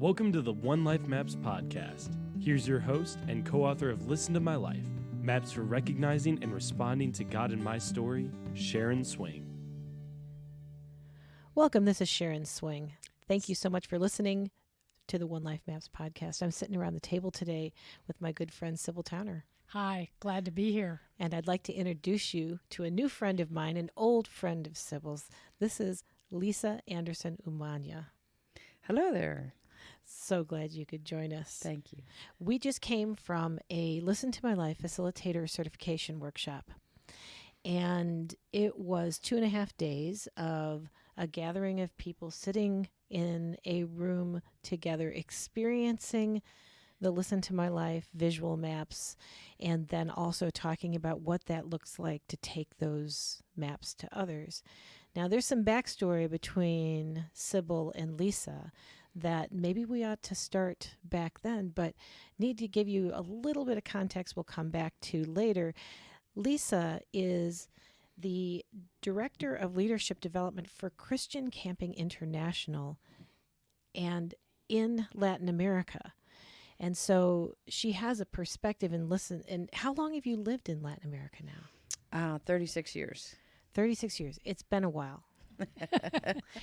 Welcome to the One Life Maps podcast. Here's your host and co-author of Listen to My Life, Maps for Recognizing and Responding to God in My Story, Sharon Swing. Welcome, this is Sharon Swing. Thank you so much for listening to the One Life Maps podcast. I'm sitting around the table today with my good friend Sibyl Towner. Hi, glad to be here. And I'd like to introduce you to a new friend of mine, an old friend of Sibyl's. This is Lisa Anderson-Umaña. Hello there. So glad you could join us. Thank you. We just came from a Listen to My Life facilitator certification workshop. And it was 2.5 days of a gathering of people sitting in a room together, experiencing the Listen to My Life visual maps, and then also talking about what that looks like to take those maps to others. Now, there's some backstory between Sibyl and Lisa that maybe we ought to start back then, but need to give you a little bit of context we'll come back to later. Lisa is the Director of Leadership Development for Christian Camping International and in Latin America. And so she has a perspective and listen. And how long have you lived in Latin America now? 36 years. 36 years. It's been a while.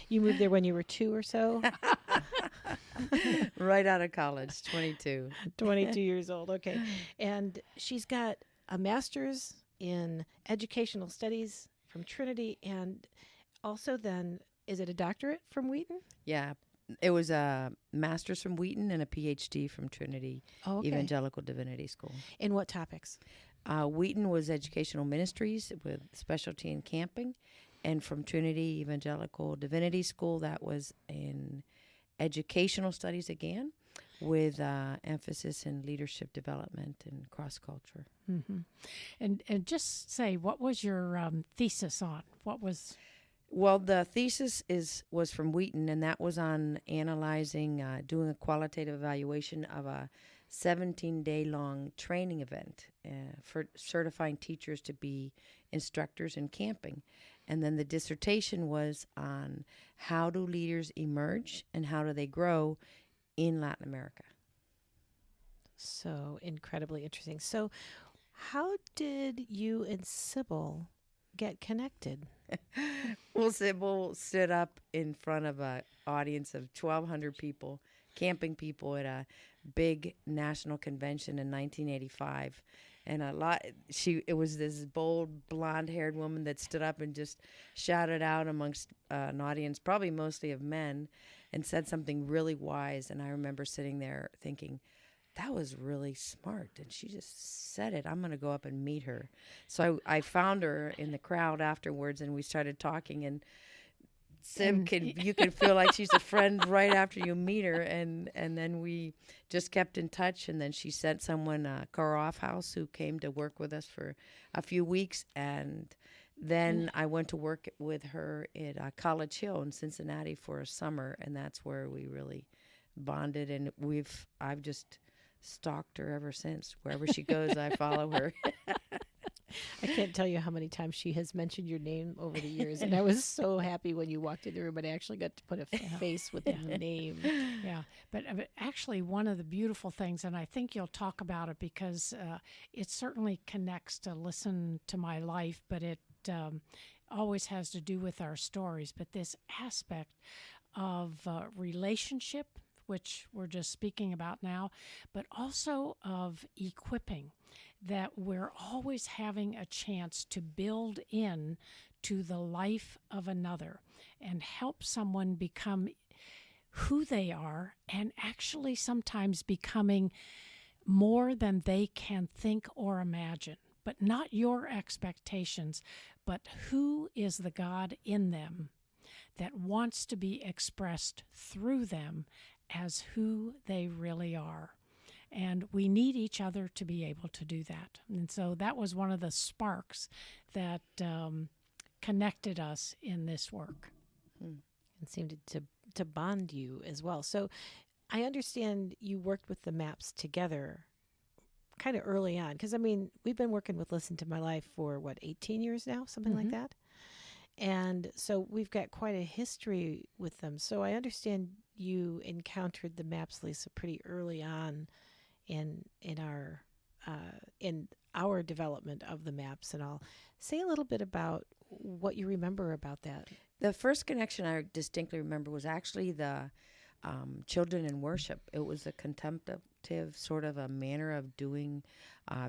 You moved there when you were 2 or so? Right out of college, 22. 22 years old, okay. And she's got a master's in educational studies from Trinity, and also then, is it a doctorate from Wheaton? Yeah, it was a master's from Wheaton and a PhD from Trinity Evangelical Divinity School. In what topics? Wheaton was educational ministries with specialty in camping, and from Trinity Evangelical Divinity School, that was in educational studies again, with emphasis in leadership development and cross-culture. Mm-hmm. And just say, what was your thesis on? What was... Well, the thesis was from Wheaton, and that was on analyzing, doing a qualitative evaluation of a 17-day-long training event for certifying teachers to be instructors in camping. And then the dissertation was on how do leaders emerge and how do they grow in Latin America. So incredibly interesting. So how did you and Sibyl get connected? Well, Sibyl stood up in front of an audience of 1,200 people, camping people, at a big national convention in 1985. And it was this bold, blonde-haired woman that stood up and just shouted out amongst an audience, probably mostly of men, and said something really wise. And I remember sitting there thinking, that was really smart. And she just said it. I'm going to go up and meet her. So I found her in the crowd afterwards, and we started talking. And you can feel like she's a friend right after you meet her. And then we just kept in touch. And then she sent someone, Cara Offhouse, who came to work with us for a few weeks. And then I went to work with her at College Hill in Cincinnati for a summer. And that's where we really bonded. And I've just stalked her ever since. Wherever she goes, I follow her. I can't tell you how many times she has mentioned your name over the years, and I was so happy when you walked in the room and I actually got to put a face with the name. Yeah, but actually one of the beautiful things, and I think you'll talk about it because it certainly connects to Listen to My Life, but it always has to do with our stories. But this aspect of relationship, which we're just speaking about now, but also of equipping, that we're always having a chance to build in to the life of another and help someone become who they are, and actually sometimes becoming more than they can think or imagine. But not your expectations, but who is the God in them that wants to be expressed through them as who they really are. And we need each other to be able to do that. And so that was one of the sparks that connected us in this work. And seemed to bond you as well. So I understand you worked with the maps together kind of early on. Because, I mean, we've been working with Listen to My Life for, 18 years now? Something like that? And so we've got quite a history with them. So I understand you encountered the maps, Lisa, pretty early on in our development of the maps, and I'll say a little bit about what you remember about that. The first connection I distinctly remember was actually the children in worship. It was a contemplative sort of a manner of doing,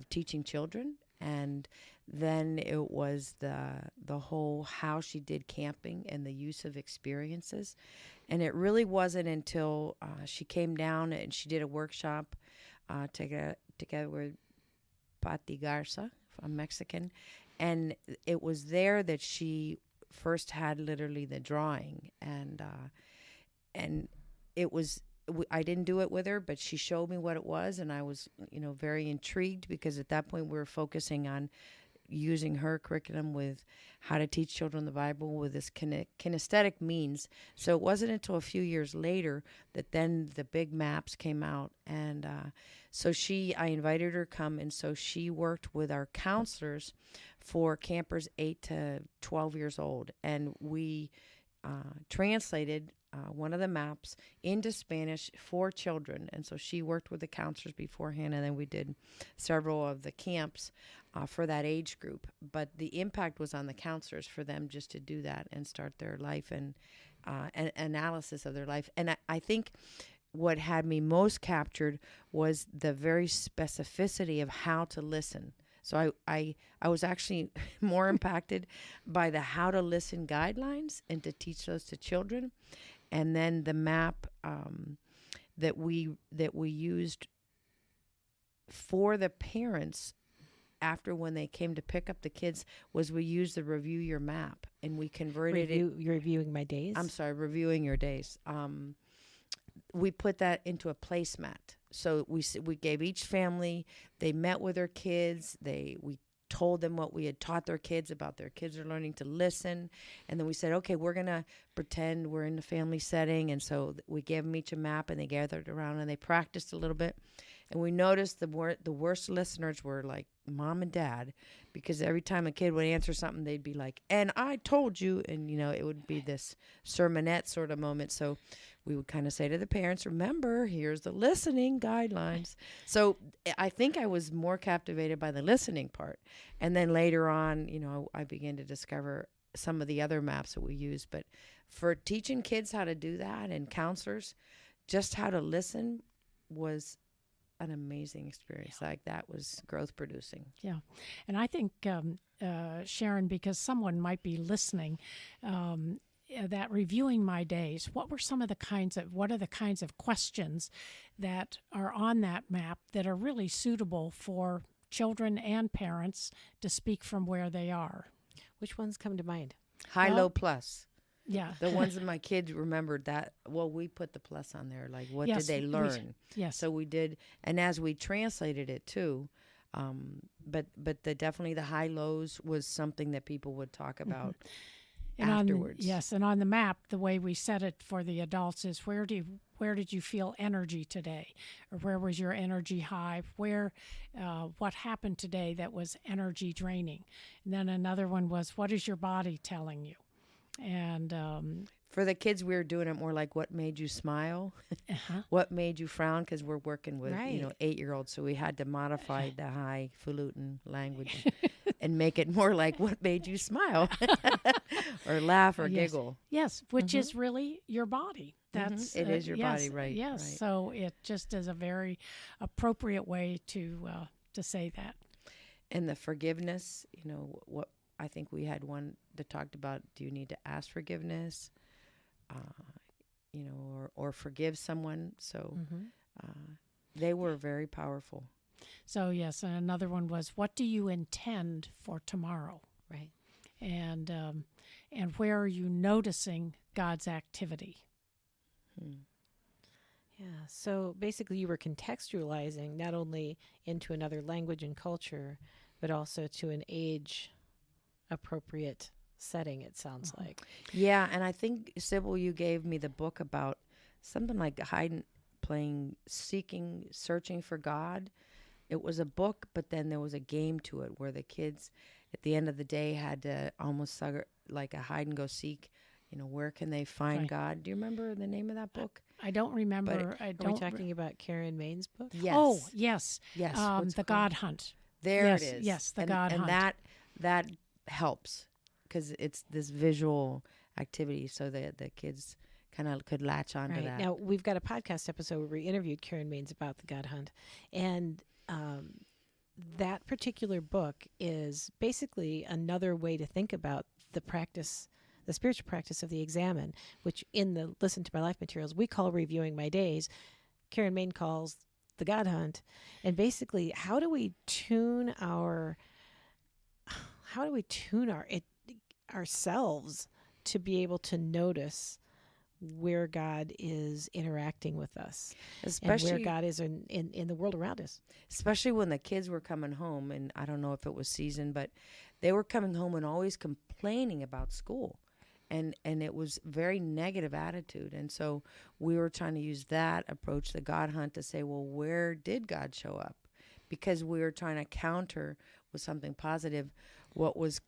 teaching children. And then it was the whole how she did camping and the use of experiences. And it really wasn't until she came down and she did a workshop together with Pati Garza, I'm Mexican. And it was there that she first had literally the drawing. And it was, I didn't do it with her, but she showed me what it was, and I was, very intrigued, because at that point we were focusing on using her curriculum with how to teach children the Bible with this kinesthetic means. So it wasn't until a few years later that then the big maps came out, and so I invited her to come, and so she worked with our counselors for campers 8 to 12 years old, and we translated one of the maps into Spanish for children. And so she worked with the counselors beforehand, and then we did several of the camps for that age group. But the impact was on the counselors for them just to do that and start their life and an analysis of their life. And I think what had me most captured was the very specificity of how to listen. So I was actually more impacted by the how to listen guidelines and to teach those to children. And then the map that we used for the parents after when they came to pick up the kids was we used the Review Your Map, and we converted it. You're reviewing my days? I'm sorry, Reviewing Your Days. We put that into a placemat. So we gave each family, they met with their kids, we told them what we had taught their kids about their kids are learning to listen. And then we said, okay, we're going to pretend we're in the family setting. And so we gave them each a map, and they gathered around and they practiced a little bit. And we noticed the worst listeners were like mom and dad, because every time a kid would answer something, they'd be like, and I told you. And, it would be this sermonette sort of moment. So we would kind of say to the parents, remember, here's the listening guidelines. So I think I was more captivated by the listening part. And then later on, I began to discover some of the other maps that we use. But for teaching kids how to do that, and counselors, just how to listen was an amazing experience. Yeah. Like, that was growth producing. Yeah. And I think, Sharon, because someone might be listening, that reviewing my days, what are the kinds of questions that are on that map that are really suitable for children and parents to speak from where they are? Which ones come to mind? High, low, plus. Yeah. The ones that my kids rememdered that, we put the plus on there. Like, what Yes, did they learn? Yes. So we did, and as we translated it too, but definitely the high lows was something that people would talk about afterwards. And on the map, the way we set it for the adults is where did you feel energy today, or where was your energy high? What happened today that was energy draining? And then another one was, what is your body telling you? And for the kids, we were doing it more like, what made you smile? What made you frown? Because we're working with 8-year-olds, so we had to modify the highfalutin language and make it more like, what made you smile, or laugh, or giggle. Yes, which is really your body. That's it is your body, right? Yes, right. So it just is a very appropriate way to say that. And the forgiveness, what I think we had one that talked about, do you need to ask forgiveness, or forgive someone? So they were very powerful. So, yes, and another one was, what do you intend for tomorrow? Right. And where are you noticing God's activity? Yeah, so basically you were contextualizing not only into another language and culture, but also to an age-appropriate setting, it sounds like. Yeah, and I think, Sibyl, you gave me the book about something like searching for God. It was a book, but then there was a game to it where the kids, at the end of the day, had to almost like a hide and go seek where can they find God? Do you remember the name of that book? I don't remember. Are we talking about Karen Main's book? Yes. Oh, yes. Yes. The God Hunt. There yes, it is. Yes, the God Hunt. And that helps because it's this visual activity so that the kids kind of could latch onto Right. that. Now, we've got a podcast episode where we interviewed Karen Maines about the God Hunt. And that particular book is basically another way to think about the spiritual practice of the examine, which in the Listen to My Life materials, we call reviewing my days. Karen Maine calls the God Hunt. And basically, how do we tune ourselves to be able to notice where God is interacting with us, especially and where God is in the world around us. Especially when the kids were coming home, and I don't know if it was season, but they were coming home and always complaining about school. And it was very negative attitude. And so we were trying to use that approach, the God Hunt, to say, well, where did God show up? Because we were trying to counter with something positive what was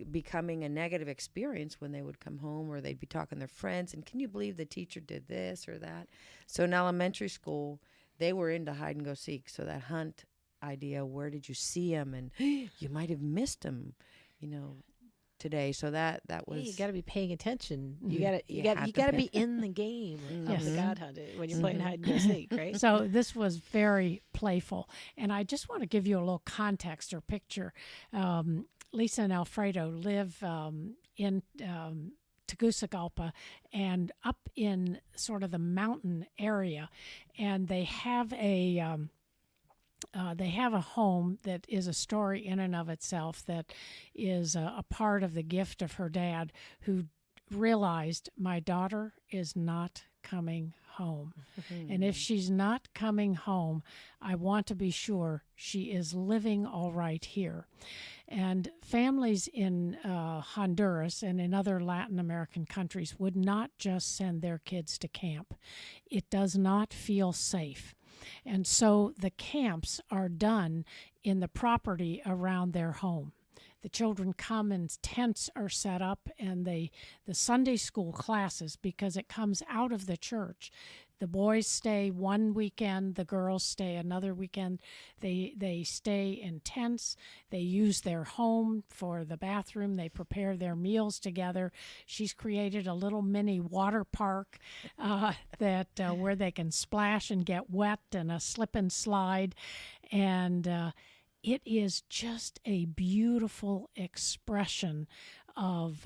becoming a negative experience when they would come home or they'd be talking to their friends. And can you believe the teacher did this or that? So in elementary school, they were into hide and go seek. So that hunt idea, where did you see him? And you might have missed him, today. So that was. You got to be paying attention. You Mm-hmm. got to be in the game of the God Hunt when you're playing hide and go seek, right? So this was very playful, and I just want to give you a little context or picture. Lisa and Alfredo live in Tegucigalpa and up in sort of the mountain area, and they have a home that is a story in and of itself, that is a part of the gift of her dad, who realized, my daughter is not coming home. And if she's not coming home, I want to be sure she is living all right here. And families in Honduras and in other Latin American countries would not just send their kids to camp. It does not feel safe. And so the camps are done in the property around their home. The children come and tents are set up, and the Sunday school classes, because it comes out of the church, the boys stay one weekend, the girls stay another weekend. They stay in tents. They use their home for the bathroom. They prepare their meals together. She's created a little mini water park where they can splash and get wet, and a slip and slide. And it is just a beautiful expression of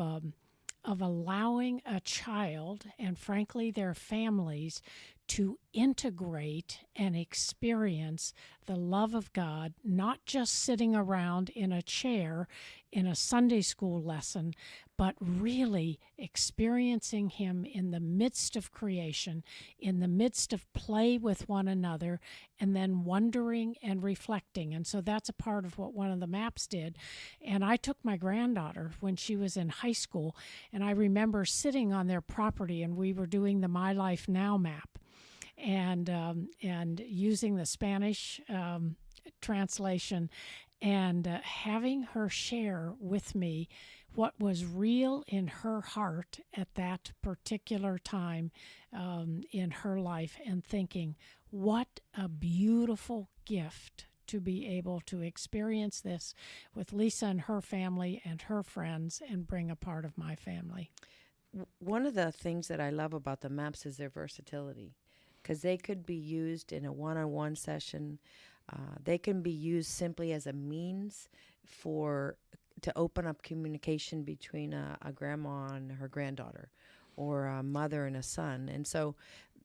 allowing a child, and frankly their families, to integrate and experience the love of God, not just sitting around in a chair in a Sunday school lesson, but really experiencing Him in the midst of creation, in the midst of play with one another, and then wondering and reflecting. And so that's a part of what one of the maps did. And I took my granddaughter when she was in high school, and I remember sitting on their property, and we were doing the My Life Now map, and using the Spanish translation, and having her share with me what was real in her heart at that particular time in her life, and thinking, what a beautiful gift to be able to experience this with Lisa and her family and her friends, and bring a part of my family. One of the things that I love about the maps is their versatility, because they could be used in a one-on-one session. They can be used simply as a means to open up communication between a grandma and her granddaughter, or a mother and a son. And so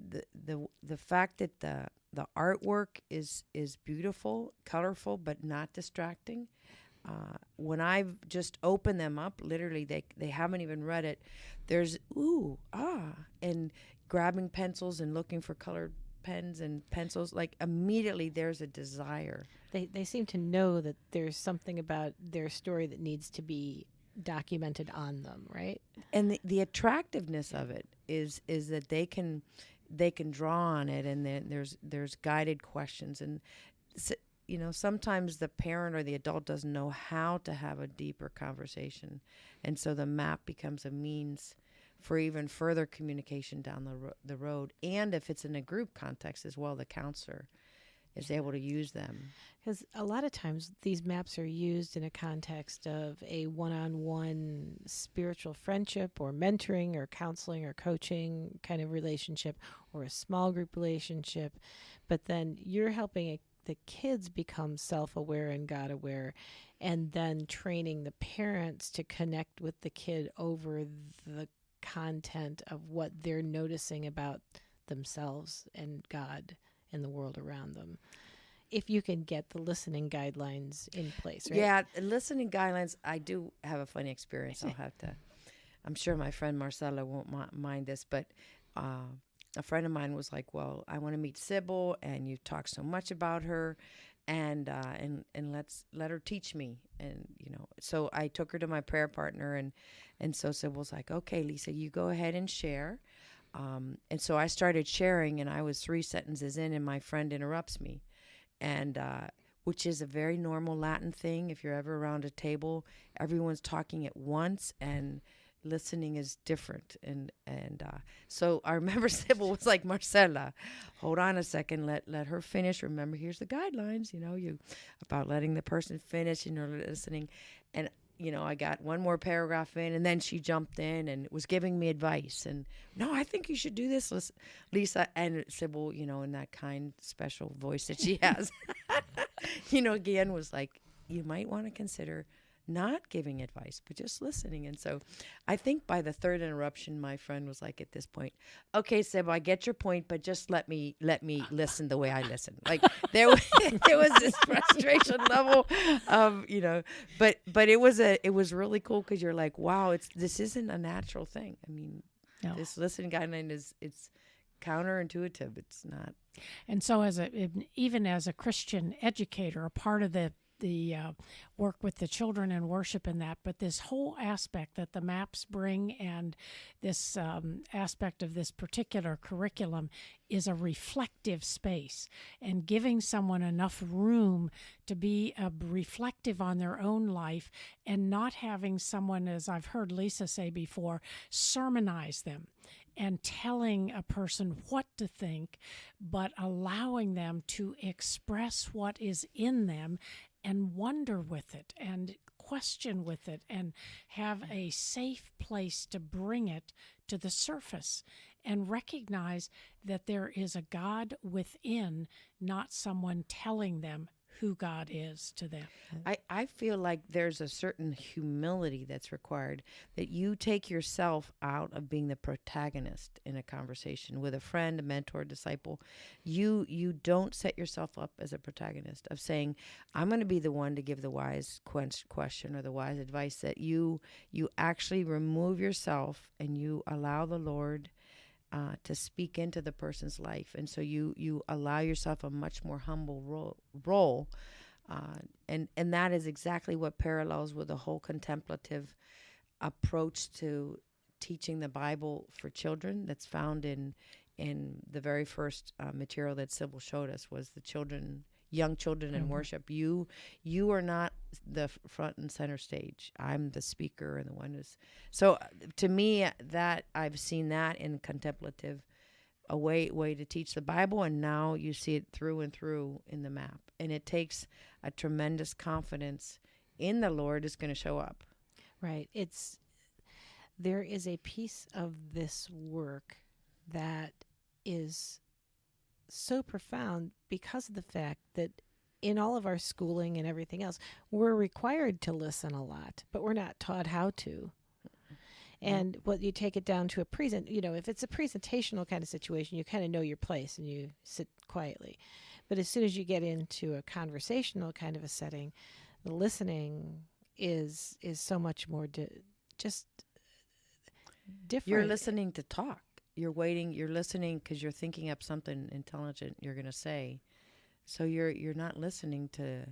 the fact that the artwork is beautiful, colorful, but not distracting. When I've just opened them up, literally they haven't even read it. There's and grabbing pencils and looking for colored pens and pencils. Like immediately there's a desire. They seem to know that there's something about their story that needs to be documented on them, right? And the attractiveness of it is that they can draw on it, and then there's guided questions, and sometimes the parent or the adult doesn't know how to have a deeper conversation, and so the map becomes a means for even further communication down the road. And if it's in a group context as well, the counselor is able to use them. Because a lot of times these maps are used in a context of a one-on-one spiritual friendship or mentoring or counseling or coaching kind of relationship, or a small group relationship. But then you're helping the kids become self-aware and God-aware, and then training the parents to connect with the kid over the content of what they're noticing about themselves and God and the world around them. If you can get the listening guidelines in place, right? Yeah, listening guidelines, I do have a funny experience. I'm sure my friend Marcella won't mind this, but a friend of mine was like, well, I want to meet Sibyl, and you talk so much about her, and let her teach me. And, so I took her to my prayer partner, and so Sibyl's like, okay, Lisa, you go ahead and share. And so I started sharing, and I was 3 sentences in, and my friend interrupts me, and which is a very normal Latin thing. If you're ever around a table, everyone's talking at once, and listening is different. And so I remember Sibyl was like, Marcella, hold on a second, let her finish. Remember, here's the guidelines, you about letting the person finish and you're listening. And I got one more paragraph in, and then she jumped in and was giving me advice. And, no, I think you should do this, Lisa. And Sibyl, in that kind, special voice that she has, again, was like, you might want to consider not giving advice, but just listening. And so I think by the third interruption, my friend was like, at this point, okay, Sib, I get your point, but just let me listen the way I listen. Like there was this frustration level of, but it was really cool, because you're like, wow, this isn't a natural thing. I mean, No. This listening guideline it's counterintuitive. It's not. And so even as a Christian educator, a part of the work with the children and worship and that, but this whole aspect that the maps bring, and this aspect of this particular curriculum, is a reflective space, and giving someone enough room to be reflective on their own life, and not having someone, as I've heard Lisa say before, sermonize them and telling a person what to think, but allowing them to express what is in them and wonder with it and question with it, and have a safe place to bring it to the surface, and recognize that there is a God within, not someone telling them who God is to them. I feel like there's a certain humility that's required, that you take yourself out of being the protagonist in a conversation with a friend, a mentor, disciple. You don't set yourself up as a protagonist of saying, I'm going to be the one to give the wise question or the wise advice. That you actually remove yourself and you allow the Lord to speak into the person's life. And so you allow yourself a much more humble role. And that is exactly what parallels with the whole contemplative approach to teaching the Bible for children that's found in the very first material that Sibyl showed us, was the young children in worship. You are not the front and center stage. I'm the speaker and the one who's. So to me, that I've seen that in contemplative, a way to teach the Bible, and now you see it through and through in the map. And it takes a tremendous confidence in the Lord is going to show up. Right. There is a piece of this work that is so profound because of the fact that in all of our schooling and everything else, we're required to listen a lot, but we're not taught how to. And what you take it down to if it's a presentational kind of situation, you kind of know your place and you sit quietly. But as soon as you get into a conversational kind of a setting, the listening is so much more just different. You're listening to talk. You're waiting. You're listening because you're thinking up something intelligent you're going to say. So you're not listening to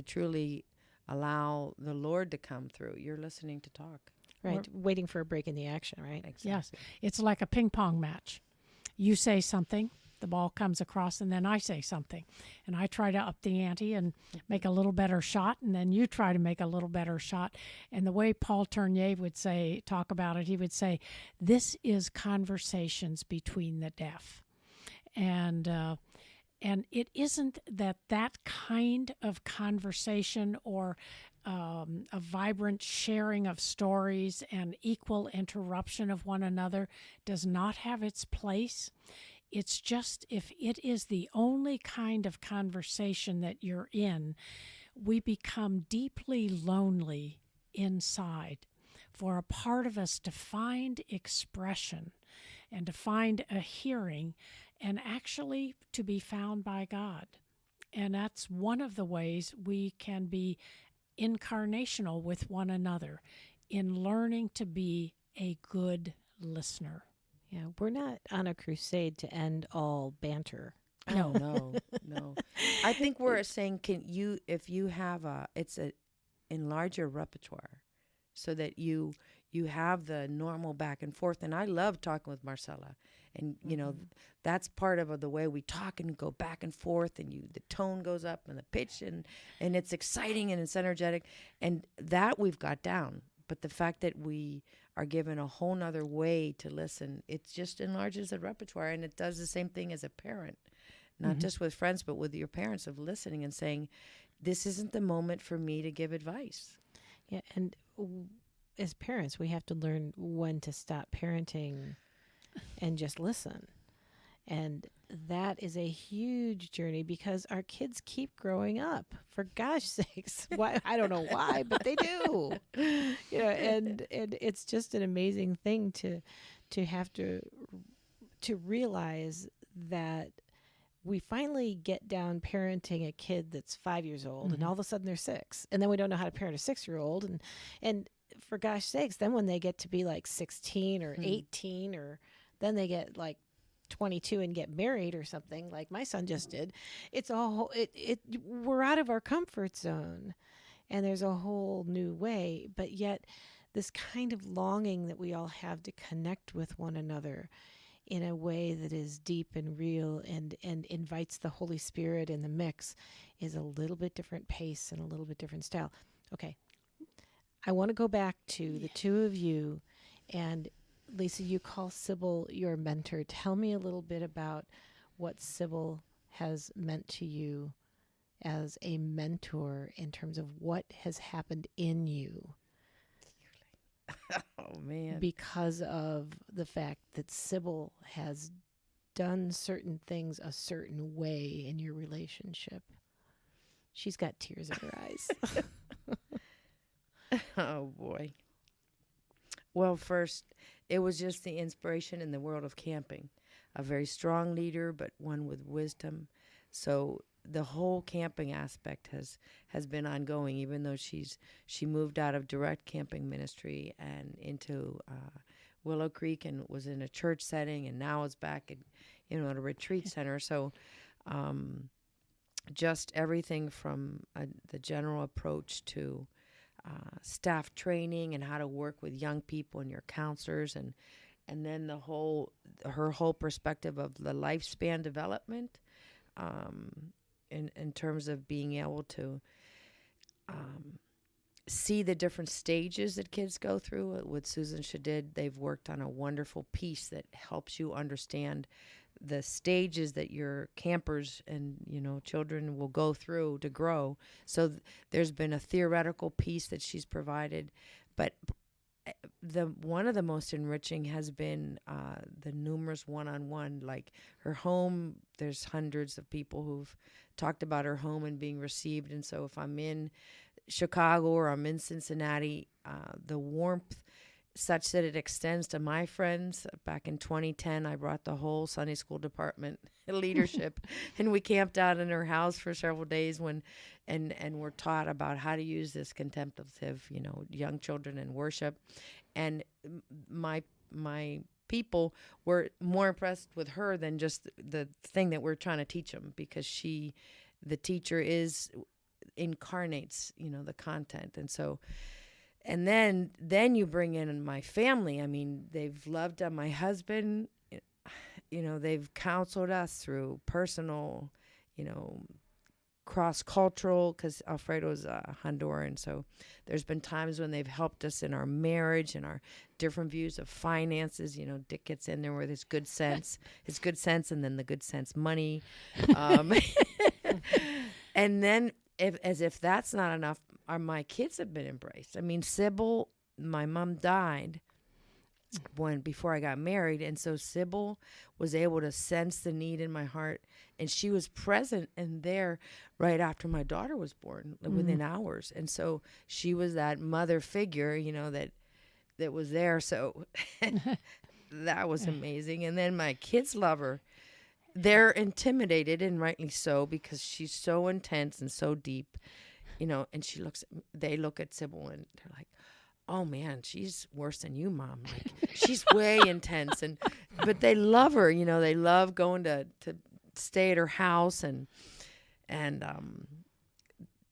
truly allow the Lord to come through. You're listening to talk. Right, waiting for a break in the action, right? Exactly. Yes, it's like a ping pong match. You say something, the ball comes across, and then I say something. And I try to up the ante and make a little better shot, and then you try to make a little better shot. And the way Paul Tournier would talk about it, he would say, this is conversations between the deaf. And it isn't that kind of conversation or a vibrant sharing of stories and equal interruption of one another does not have its place. It's just if it is the only kind of conversation that you're in, we become deeply lonely inside. For a part of us to find expression and to find a hearing and actually to be found by God. And that's one of the ways we can be incarnational with one another in learning to be a good listener. Yeah, we're not on a crusade to end all banter. No. No. I think we're saying, if you have enlarge your repertoire so that you have the normal back and forth. And I love talking with Marcella. And, that's part of the way we talk and go back and forth, and the tone goes up and the pitch, and it's exciting and it's energetic. And that we've got down. But the fact that we are given a whole nother way to listen, it just enlarges the repertoire. And it does the same thing as a parent, not just with friends, but with your parents, of listening and saying, this isn't the moment for me to give advice. Yeah, and as parents, we have to learn when to stop parenting and just listen. And that is a huge journey because our kids keep growing up, for gosh sakes. Why? I don't know why, but they do. And it's just an amazing thing to have to realize that we finally get down parenting a kid that's 5 years old, and all of a sudden they're 6, and then we don't know how to parent a 6-year-old, and for gosh sakes, then when they get to be like 16 or 18, or then they get like 22 and get married or something like my son just did, we're out of our comfort zone, and there's a whole new way. But yet this kind of longing that we all have to connect with one another in a way that is deep and real and invites the Holy Spirit in the mix is a little bit different pace and a little bit different style. Okay, I want to go back to the two of you. And Lisa, you call Sibyl your mentor. Tell me a little bit about what Sibyl has meant to you as a mentor in terms of what has happened in you. Oh, man. Because of the fact that Sibyl has done certain things a certain way in your relationship. She's got tears in her eyes. Oh, boy. Well, first, it was just the inspiration in the world of camping. A very strong leader, but one with wisdom. So the whole camping aspect has been ongoing, even though she moved out of direct camping ministry and into Willow Creek and was in a church setting, and now is back at a retreat center. So just everything from the general approach to staff training and how to work with young people and your counselors, and then her whole perspective of the lifespan development, in terms of being able to see the different stages that kids go through. With Susan Shadid, they've worked on a wonderful piece that helps you understand the stages that your campers and children will go through to grow. So there's been a theoretical piece that she's provided, but one of the most enriching has been the numerous one-on-one, like her home. There's hundreds of people who've talked about her home and being received. And so if I'm in Chicago or I'm in Cincinnati, the warmth such that it extends to my friends. Back in 2010, I brought the whole Sunday school department leadership, and we camped out in her house for several days and were taught about how to use this contemplative, young children in worship. And my people were more impressed with her than just the thing that we're trying to teach them, because the teacher incarnates, the content. And so, and then you bring in my family. I mean, they've loved my husband. they've counseled us through personal, you know, cross-cultural, because Alfredo's Honduran. So there's been times when they've helped us in our marriage and our different views of finances. Dick gets in there with his good sense, and then the good sense money. And then as if that's not enough, my kids have been embraced. I mean, Sibyl, my mom died before I got married, and so Sibyl was able to sense the need in my heart, and she was present and there right after my daughter was born, within hours. And so she was that mother figure, that was there. So that was amazing. And then my kids love her. They're intimidated, and rightly so, because she's so intense and so deep, and they look at Sibyl and they're like, oh man, she's worse than you, Mom. Like, she's way intense. But they love her, they love going to stay at her house and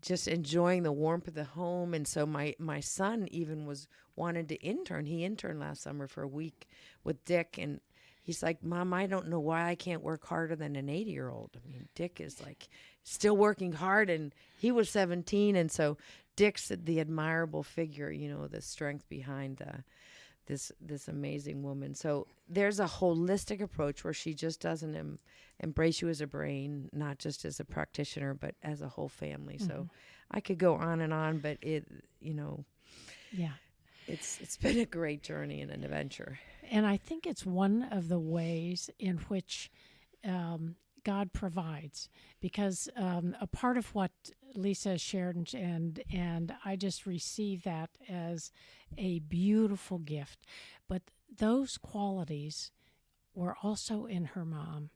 just enjoying the warmth of the home. And so my son even wanted to intern. He interned last summer for a week with Dick, and he's like, Mom, I don't know why I can't work harder than an 80-year-old. I mean, Dick is like still working hard, and he was 17. And so Dick's the admirable figure, the strength behind this amazing woman. So there's a holistic approach where she just doesn't embrace you as a brain, not just as a practitioner, but as a whole family. So I could go on, but Yeah. It's been a great journey and an adventure. And I think it's one of the ways in which God provides, because a part of what Lisa shared, and I just receive that as a beautiful gift. But those qualities were also in her mom,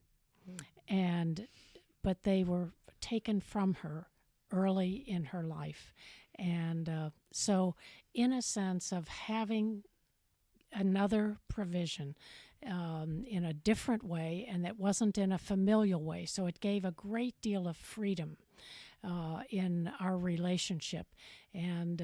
but they were taken from her early in her life. And so in a sense of having another provision in a different way, and that wasn't in a familial way. So it gave a great deal of freedom in our relationship, and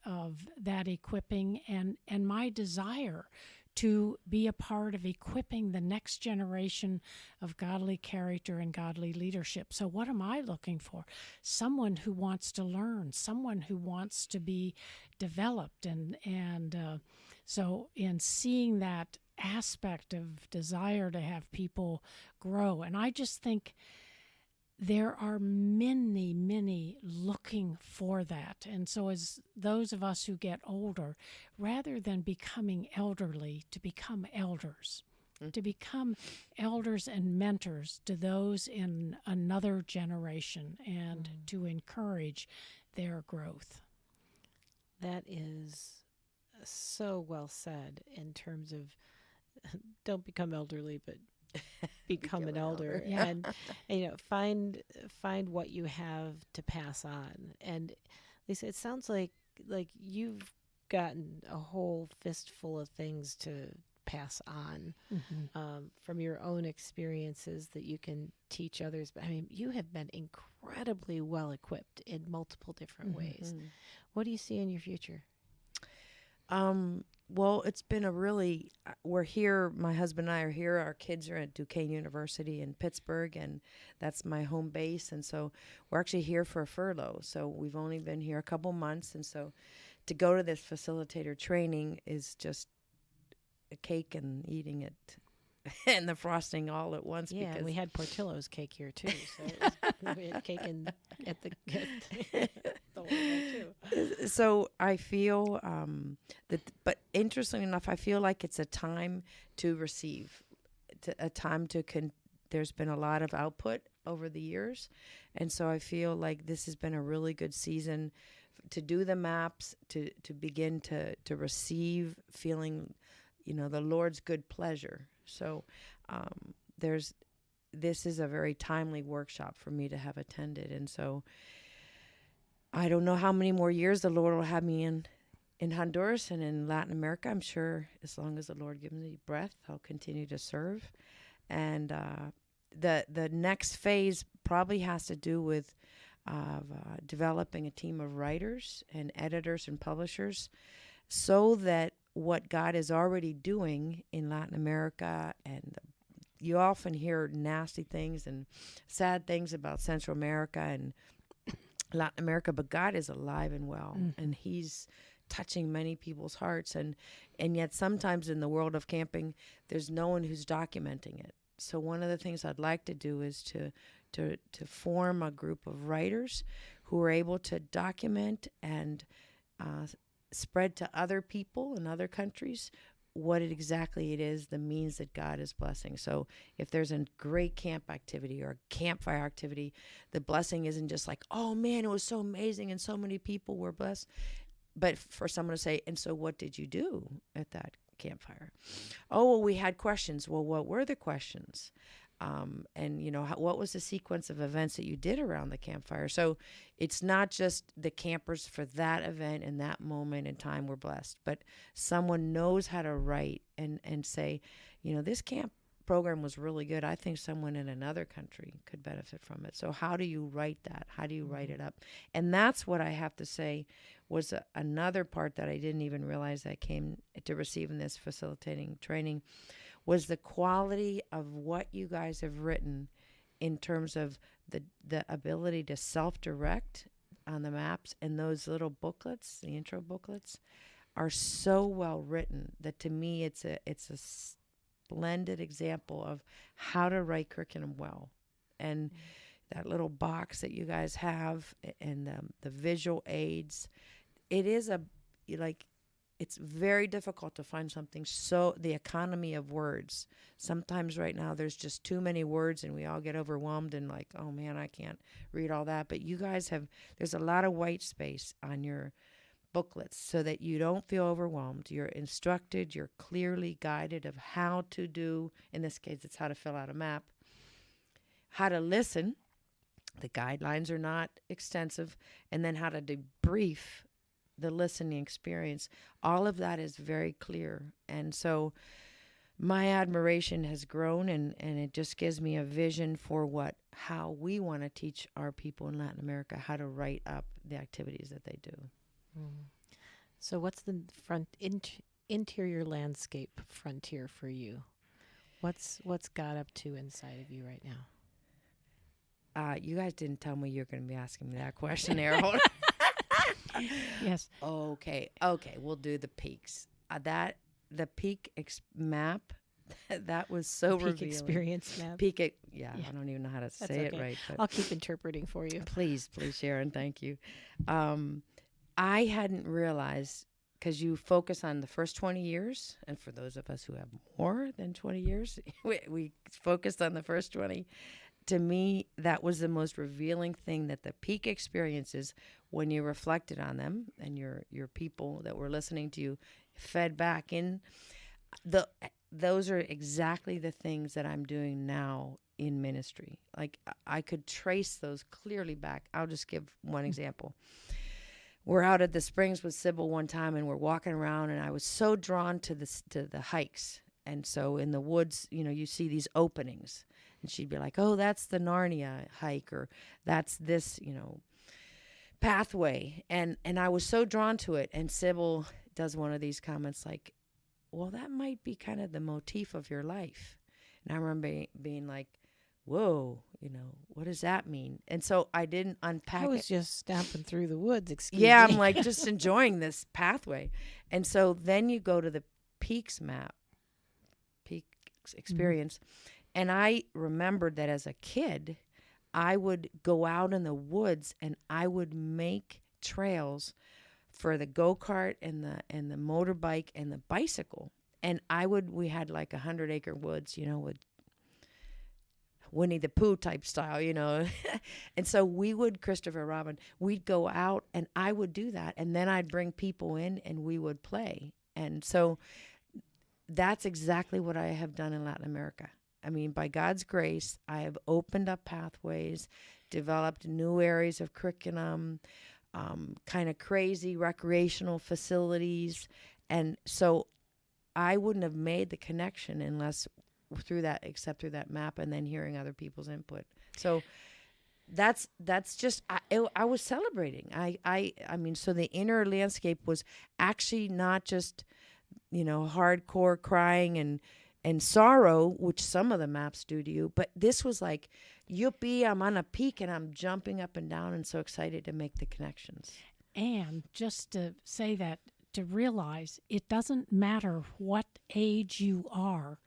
of that equipping, and my desire to be a part of equipping the next generation of godly character and godly leadership. So what am I looking for? Someone who wants to learn, someone who wants to be developed, and so in seeing that aspect of desire to have people grow. And I just think there are many, many looking for that. And so as those of us who get older, rather than becoming elderly, to become elders, to become elders and mentors to those in another generation, and to encourage their growth. That is so well said in terms of don't become elderly, but become an elder. Yeah. And find what you have to pass on. And Lisa, it sounds like you've gotten a whole fistful of things to pass on from your own experiences that you can teach others. But I mean, you have been incredibly well equipped in multiple different ways. What do you see in your future? Well, it's been we're here, my husband and I are here. Our kids are at Duquesne University in Pittsburgh, and that's my home base. And so we're actually here for a furlough. So we've only been here a couple months. And so to go to this facilitator training is just a cake and eating it and the frosting all at once. Yeah, because we had Portillo's cake here too. So we had cake at the whole too. So I feel but interestingly enough, I feel like it's a time to receive, a time to there's been a lot of output over the years. And so I feel like this has been a really good season to do the maps, to begin to receive, feeling, the Lord's good pleasure. So this is a very timely workshop for me to have attended. And so I don't know how many more years the Lord will have me in Honduras and in Latin America. I'm sure as long as the Lord gives me breath, I'll continue to serve. And the next phase probably has to do with developing a team of writers and editors and publishers, so that what God is already doing in Latin America and you often hear nasty things and sad things about Central America and Latin America, but God is alive and well, and He's touching many people's hearts, and yet sometimes in the world of camping, there's no one who's documenting it. So one of the things I'd like to do is to form a group of writers who are able to document and spread to other people in other countries what exactly it is, the means that God is blessing. So if there's a great camp activity or a campfire activity, the blessing isn't just like, oh man, it was so amazing and so many people were blessed. But for someone to say, and so what did you do at that campfire? Oh, well, we had questions. Well, what were the questions? And, you know, what was the sequence of events that you did around the campfire? So it's not just the campers for that event and that moment in time were blessed, but someone knows how to write and say, you know, this camp program was really good. I think someone in another country could benefit from it. So how do you write that? How do you write it up? And that's what I have to say was another part that I didn't even realize I came to receiving this facilitating training was the quality of what you guys have written in terms of the ability to self-direct on the maps, and those little booklets, the intro booklets, are so well written that to me it's a splendid example of how to write curriculum well. And that little box that you guys have and the visual aids, it is it's very difficult to find something. So the economy of words, sometimes right now there's just too many words and we all get overwhelmed and like, oh man, I can't read all that. But you guys there's a lot of white space on your booklets so that you don't feel overwhelmed. You're instructed, you're clearly guided of how to do, in this case, it's how to fill out a map, how to listen. The guidelines are not extensive, and then how to debrief the listening experience. All of that is very clear. And so my admiration has grown, and it just gives me a vision for how we want to teach our people in Latin America how to write up the activities that they do. So what's the interior landscape frontier for you? What's God up to inside of you right now? You guys didn't tell me you're going to be asking me that question, Darrell. Yes. Okay. We'll do the peaks. The peak map, that was so Peak revealing. experience map. Yeah, I don't even know how to say it right. But I'll keep interpreting for you. Please, Sharon, thank you. I hadn't realized, because you focus on the first 20 years, and for those of us who have more than 20 years, we focused on the first 20. To me, that was the most revealing thing, that the peak experiences, when you reflected on them and your people that were listening to you fed back in, those are exactly the things that I'm doing now in ministry. Like I could trace those clearly back. I'll just give one example. We're out at the Springs with Sibyl one time, and we're walking around, and I was so drawn to the hikes. And so in the woods, you know, you see these openings, and she'd be like, "Oh, that's the Narnia hike," or "That's this, you know, pathway." And I was so drawn to it. And Sibyl does one of these comments like, "Well, that might be kind of the motif of your life." And I remember being like, whoa, you know, what does that mean? And so I didn't unpack it. I was just stamping through the woods, excuse me. Yeah, me. I'm like just enjoying this pathway. And so then you go to the peaks map, peak experience. And I remembered that as a kid, I would go out in the woods and I would make trails for the go-kart and the motorbike and the bicycle. And we had like 100-acre woods, you know, with Winnie the Pooh type style, you know. And so Christopher Robin, we'd go out and I would do that. And then I'd bring people in and we would play. And so that's exactly what I have done in Latin America. I mean, by God's grace, I have opened up pathways, developed new areas of curriculum, kind of crazy recreational facilities. And so I wouldn't have made the connection except through that map and then hearing other people's input. So that's just, I was celebrating. I mean, so the inner landscape was actually not just, you know, hardcore crying and and sorrow, which some of the maps do to you. But this was like, yippee, I'm on a peak and I'm jumping up and down and so excited to make the connections. And just to say that, to realize it doesn't matter what age you are,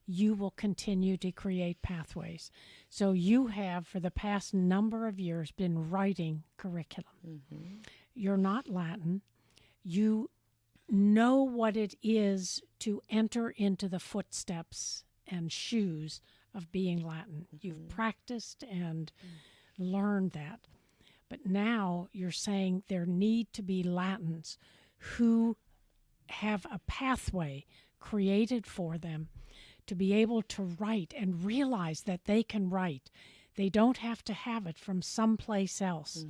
you will continue to create pathways. So you have, for the past number of years, been writing curriculum. Mm-hmm. You're not Latin. You know what it is to enter into the footsteps and shoes of being Latin. You've practiced and learned that. But now you're saying there need to be Latins who have a pathway created for them to be able to write and realize that they can write. They don't have to have it from someplace else.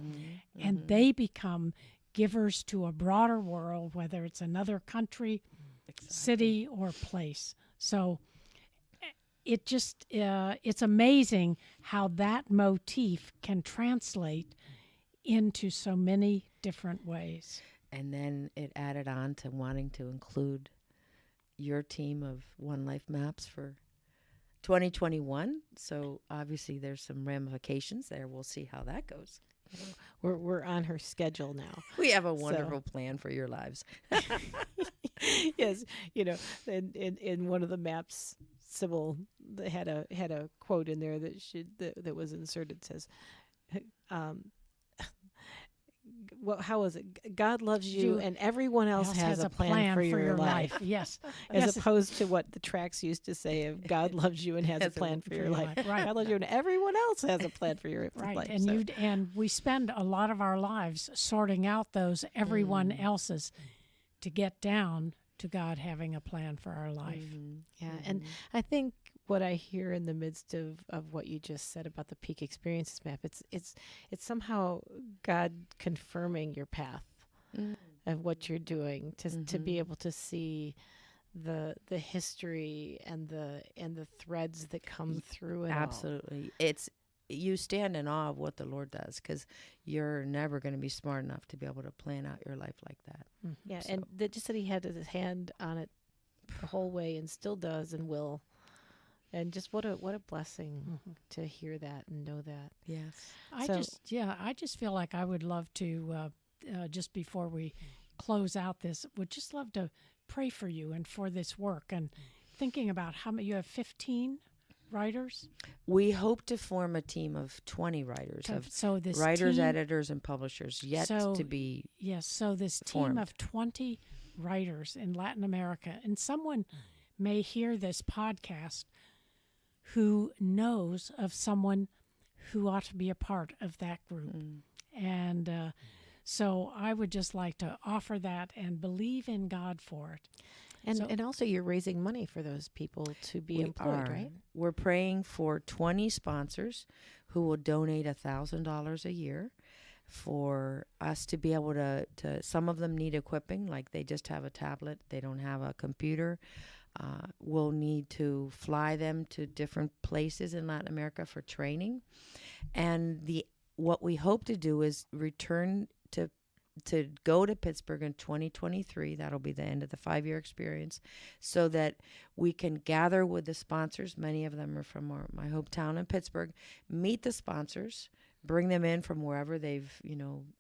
And they become givers to a broader world, whether it's another country, city, or place. So it just, it's amazing how that motif can translate into so many different ways. And then it added on to wanting to include your team of oneLife maps for 2021. So obviously there's some ramifications there. We'll see how that goes. We're on her schedule now. We have a wonderful plan for your lives. Yes, in one of the maps, Sibyl had a quote in there that was inserted. It says, well, how was it? God loves you, and everyone else has a plan for your life. Yes. As opposed to what the tracks used to say of God loves you and has a plan for your life. Right. God loves you, and everyone else has a plan for your right. life. And and we spend a lot of our lives sorting out those everyone else's to get down to God having a plan for our life. Yeah, and I think what I hear in the midst of what you just said about the peak experiences map, it's somehow God confirming your path of what you're doing to be able to see the history and the threads that come through it. Absolutely. It's, you stand in awe of what the Lord does, because you're never going to be smart enough to be able to plan out your life like that. Yeah, so. And just that he had his hand on it the whole way and still does and will. And just what a blessing to hear that and know that. Yes. I just feel like I would love to, just before we close out this, would just love to pray for you and for this work. And thinking about how many, you have 15 writers? We hope to form a team of 20 writers, so this writers, team, editors, and publishers yet to be Yes, so this formed. team of 20 writers in Latin America, and someone may hear this podcast who knows of someone who ought to be a part of that group. And so I would just like to offer that and believe in God for it. And also you're raising money for those people to be employed, right? We're praying for 20 sponsors who will donate $1,000 a year for us to be able to some of them need equipping, like they just have a tablet, they don't have a computer. We'll need to fly them to different places in Latin America for training. And what we hope to do is return to go to Pittsburgh in 2023. That'll be the end of the 5-year experience, so that we can gather with the sponsors. Many of them are from my hometown in Pittsburgh. Meet the sponsors, bring them in from wherever they've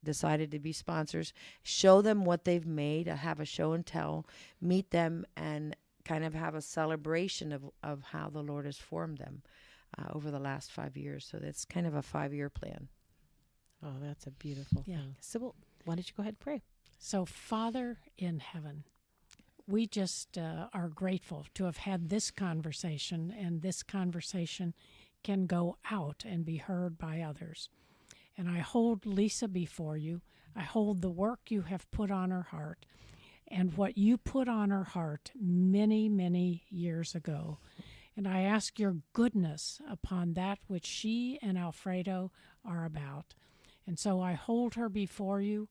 decided to be sponsors, show them what they've made, have a show and tell, meet them, and kind of have a celebration of how the Lord has formed them over the last 5 years. So that's kind of a 5-year plan. Oh, that's a beautiful thing. Sibyl, why don't you go ahead and pray? So, Father in heaven, we just are grateful to have had this conversation, and this conversation can go out and be heard by others. And I hold Lisa before you. I hold the work you have put on her heart and what you put on her heart many, many years ago. And I ask your goodness upon that which she and Alfredo are about. And so I hold her before you,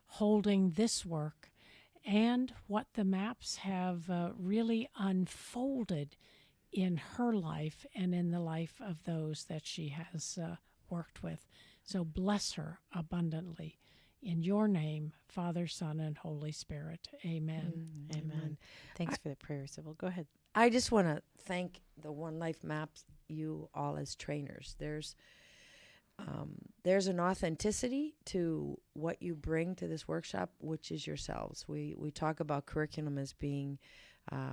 holding this work and what the maps have really unfolded in her life and in the life of those that she has worked with. So bless her abundantly. In your name, Father, Son, and Holy Spirit. Amen. Amen. Thanks for the prayer, Sibyl. Go ahead. I just want to thank the oneLife Maps, you all as trainers. There's an authenticity to what you bring to this workshop, which is yourselves. We talk about curriculum as being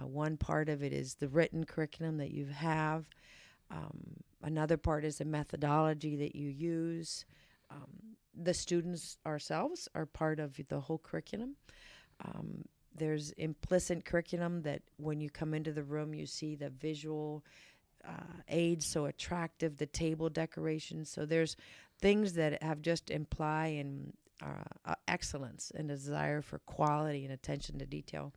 one part of it is the written curriculum that you have. Another part is the methodology that you use. The students ourselves are part of the whole curriculum. There's implicit curriculum that when you come into the room, you see the visual aids so attractive, the table decorations. So there's things that have just imply and excellence and a desire for quality and attention to detail.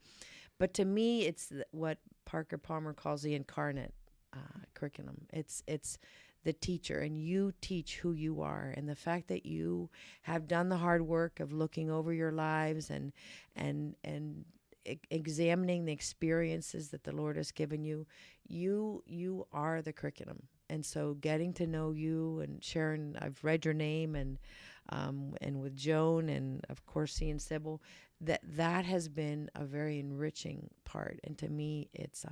But to me, it's what Parker Palmer calls the incarnate curriculum. It's the teacher, and you teach who you are, and the fact that you have done the hard work of looking over your lives and examining the experiences that the Lord has given you. You are the curriculum. And so getting to know you, and Sharon, I've read your name, and with Joan, and of course seeing Sibyl, that has been a very enriching part. And to me, it's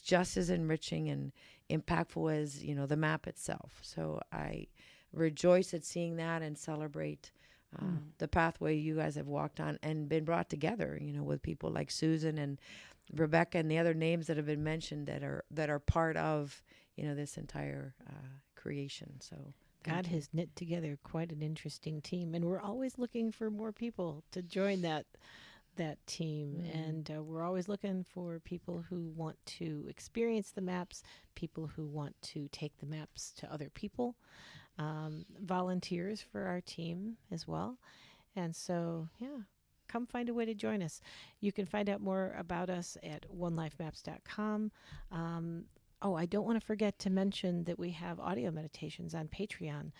just as enriching and impactful as the map itself. So I rejoice at seeing that and celebrate the pathway you guys have walked on and been brought together. With people like Susan and Rebecca and the other names that have been mentioned that are part of this entire creation. So God has knit together quite an interesting team, and we're always looking for more people to join that team. And we're always looking for people who want to experience the maps, people who want to take the maps to other people, volunteers for our team as well. And so, come find a way to join us. You can find out more about us at onelifemaps.com. I don't want to forget to mention that we have audio meditations on Patreon,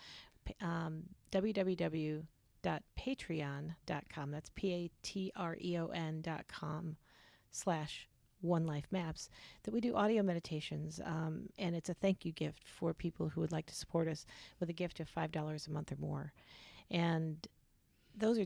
www.patreon.com. That's patreon.com/onelifemaps, that we do audio meditations. And it's a thank you gift for people who would like to support us with a gift of $5 a month or more. And those are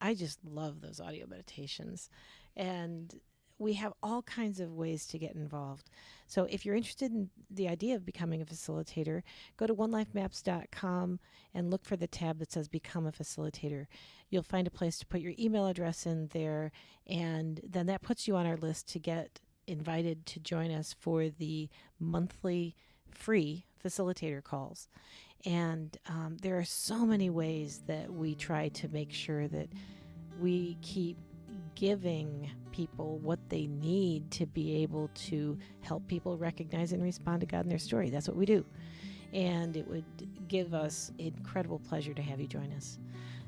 I just love those audio meditations. And we have all kinds of ways to get involved. So if you're interested in the idea of becoming a facilitator, go to oneLifeMaps.com and look for the tab that says Become a Facilitator. You'll find a place to put your email address in there, and then that puts you on our list to get invited to join us for the monthly free facilitator calls. And there are so many ways that we try to make sure that we keep giving people what they need to be able to help people recognize and respond to God in their story. That's what we do. And it would give us incredible pleasure to have you join us.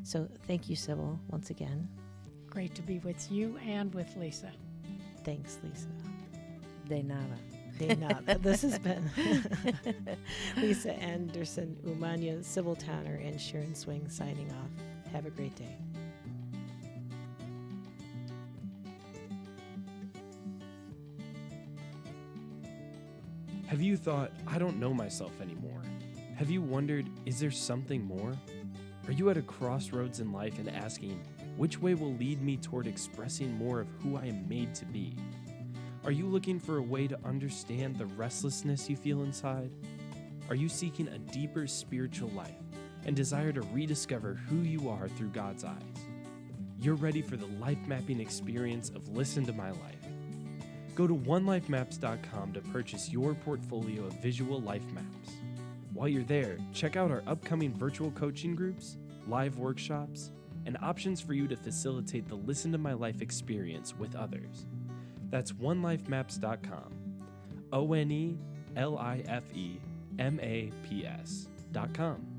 So thank you, Sibyl, once again. Great to be with you and with Lisa. Thanks, Lisa. De nada. De nada. This has been Lisa Anderson-Umaña, Sibyl Towner, and Sharon Swing signing off. Have a great day. Have you thought, I don't know myself anymore? Have you wondered, is there something more? Are you at a crossroads in life and asking, which way will lead me toward expressing more of who I am made to be? Are you looking for a way to understand the restlessness you feel inside? Are you seeking a deeper spiritual life and desire to rediscover who you are through God's eyes? You're ready for the life mapping experience of Listen to My Life. Go to onelifemaps.com to purchase your portfolio of visual life maps. While you're there, check out our upcoming virtual coaching groups, live workshops, and options for you to facilitate the Listen to My Life experience with others. That's oneLifemaps.com. OneLifemaps.com.